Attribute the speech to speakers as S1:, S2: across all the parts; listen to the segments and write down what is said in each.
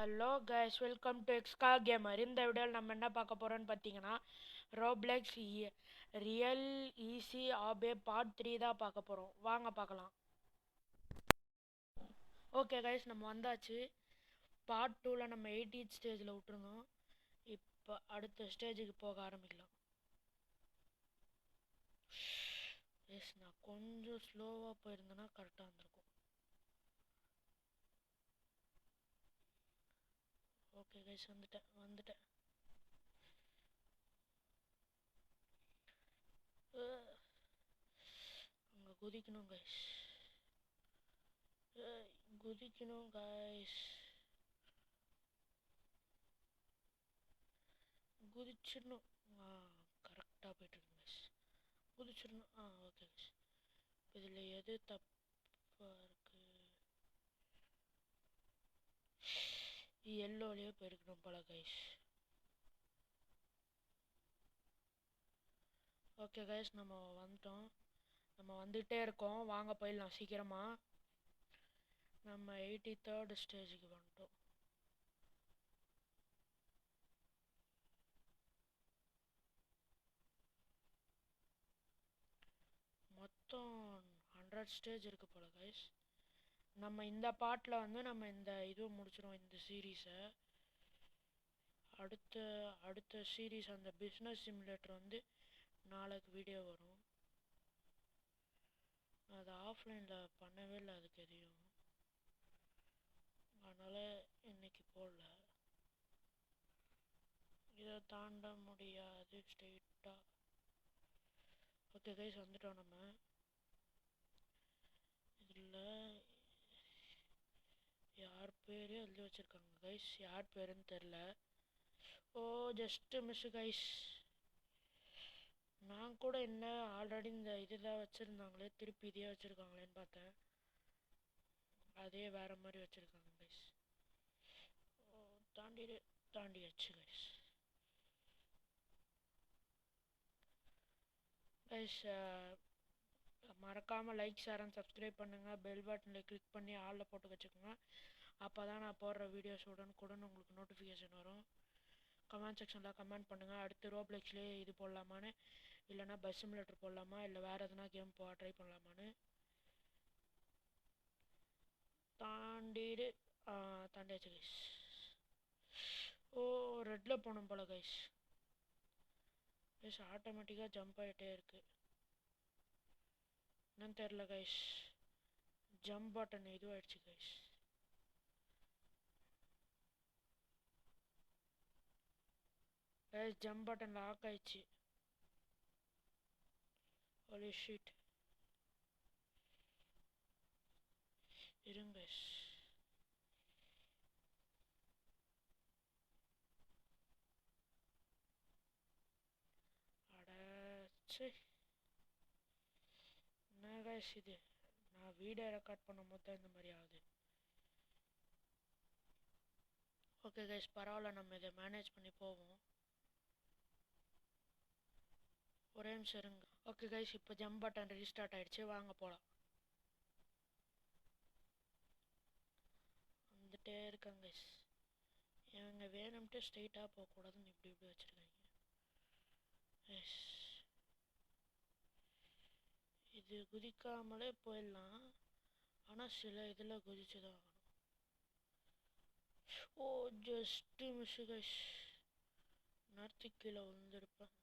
S1: Hello guys, welcome to எக்ஸ்கா gamer. இந்த வீடியோவில் நம்ம என்ன பார்க்க போகிறோம்னு பார்த்தீங்கன்னா, Roblox real easy obby part 3 தான் பார்க்க போகிறோம். வாங்க பார்க்கலாம். ஓகே கைஸ், நம்ம வந்தாச்சு. பார்ட் 2ல் நம்ம 18th ஸ்டேஜில் விட்டுருந்தோம். இப்போ அடுத்த ஸ்டேஜுக்கு போக ஆரம்பிக்கலாம். எஸ், நான் கொஞ்சம் ஸ்லோவாக போயிருந்தேன்னா கரெக்டாக இருந்திருக்கும். ஓகே கைஸ், வந்துட்டேன். அங்கே குதிக்கணும் கைஸ், குதிச்சிடணும். கரெக்டாக போயிட்டுருக்கு கைஸ். குதிச்சிடணும். Okay guys. இதில் எது தப்பாக இருக்கு? எல்லோலேயே போயிருக்கணும் போல கைஸ். ஓகே கைஸ், நம்ம வந்துட்டோம். நம்ம வந்துகிட்டே இருக்கோம். வாங்க போயிடலாம் சீக்கிரமாக. நம்ம 83rd ஸ்டேஜுக்கு வந்துட்டோம். மொத்தம் 100 ஸ்டேஜ் இருக்கு போல கைஸ். நம்ம இந்த பார்ட்டில் வந்து நம்ம இந்த இது முடிச்சிடும், இந்த சீரீஸை. அடுத்த சீரீஸ் அந்த பிஸ்னஸ் சிமுலேட்டர் வந்து நாளைக்கு வீடியோ வரும். அது ஆஃப்லைனில் பண்ணவே இல்லை, அதுக்கு எதையும், அதனால் இன்னைக்கு போடல. இதை தாண்ட முடியாது ஸ்ட்ரெயிட்டாக. ஓகே கைஸ், வந்துட்டோம். நம்ம இதில் யார் பேரே எழுதி வச்சுருக்காங்க கைஸ். யார் பேருன்னு தெரில. ஓ, ஜஸ்ட்டு மிஸ்ஸு கைஸ். நான் கூட என்ன ஆல்ரெடி இந்த இதுதான் வச்சுருந்தாங்களே, திருப்பி இதே வச்சுருக்காங்களேன்னு பார்த்தேன். அதே வேறு மாதிரி வச்சுருக்காங்க கைஸ். ஓ, தாண்டியாச்சு கைஸ். கைஸ், மறக்காமல் லைக், ஷேர் அண்ட் சப்ஸ்கிரைப் பண்ணுங்கள். பெல் பட்டனில் கிளிக் பண்ணி ஆளில் போட்டு வச்சுக்கோங்க. அப்போ தான் நான் போடுற வீடியோஸ் உடனுக்குடன் உங்களுக்கு நோட்டிஃபிகேஷன் வரும். கமெண்ட் செக்ஷனில் கமெண்ட் பண்ணுங்கள். அடுத்து ரோப்ளெக்ஸ்லேயே இது போடலாமான்னு, இல்லைனா பஸ் சிமுலேட்டர் போடலாமா, இல்லை வேறு எதுனா கேம் ட்ரை பண்ணலாமான்னு. தாண்டியாச்சு கைஸ். ஓ, ரெட்டில் போகணும் போல கைஸ். ஆட்டோமேட்டிக்காக ஜம்ப் ஆகிட்டே இருக்கு. என்னன்னு தெரில கைஸ். ஜம்ப் பட்டன் இதுவாகிடுச்சு கைஸ். ஜம்ப் பட்டன் லாக் ஆயிடுச்சு. Holy shit. இருங்க கைஸ். அடச்சே, என்ன கைஸ் இது? நான் வீடியோ ரெக்கார்ட் பண்ணும் போது தான் இந்த மாதிரி ஆகுது. ஓகே கைஸ், பரவாயில்ல, நம்ம இதை மேனேஜ் பண்ணி போவோம். ஒரே நிமிஷம் இருங்க. ஓகே கைஸ், இப்போ ஜம்ப் பட்டன் ரீஸ்டார்ட் ஆகிடுச்சு. வாங்க போகலாம். வந்துட்டே இருக்காங்க கைஸ். இவங்க வேணும்ட்டு ஸ்ட்ரெயிட்டாக போகக்கூடாதுன்னு இப்படி வச்சுருக்காங்க. எஸ், இது குதிக்காமலே போயிடலாம், ஆனால் சில இதில் குதிச்சு தான் ஆகணும். ஓ, ஜஸ்ட்டு மிஸ்ஸு கைஸ். நேரத்து கீழே விழுந்திருப்பேன்.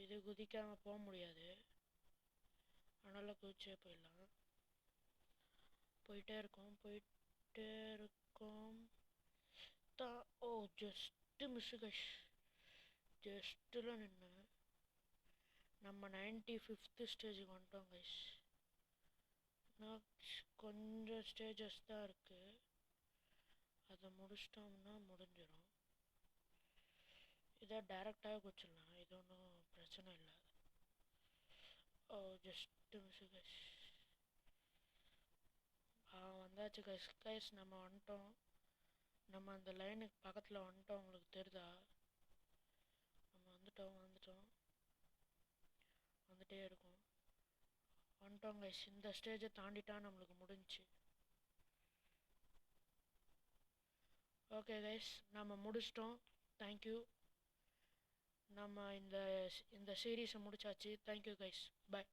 S1: இது குதிக்காமல் போக முடியாது, அதனால் குதிச்சே போயிடலாம். போயிட்டே இருக்கோம். ஓ, ஜஸ்ட்டு மிஸ்ஸு கைஸ். ஜஸ்ட்டில் நின்று நம்ம 95th ஸ்டேஜுக்கு வந்துட்டோம் கைஸ். கொஞ்சம் ஸ்டேஜஸ் தான் இருக்குது, அதை முடிச்சிட்டோம்னா முடிஞ்சிடும். இதை டைரெக்டாக குச்சிடலாம், இது ஒன்றும் பிரச்சனை இல்லை. ஓ, ஜஸ்ட்டு மிஸ்ஸு கைஸ். வந்தாச்சு கைஸ். நம்ம வந்துட்டோம். நம்ம அந்த லைனுக்கு பக்கத்தில் வந்துட்டோம். உங்களுக்கு தெரியுதா? நம்ம வந்துட்டோம். வந்துட்டே இருக்கோம். வந்துட்டோம் கைஸ். இந்த ஸ்டேஜை தாண்டிட்டா நம்மளுக்கு முடிஞ்சுச்சு. ஓகே கைஸ், நம்ம முடிச்சிட்டோம். தேங்க்யூ. நம்ம இந்த சீரீஸை முடிச்சாச்சு. Thank you guys. பை.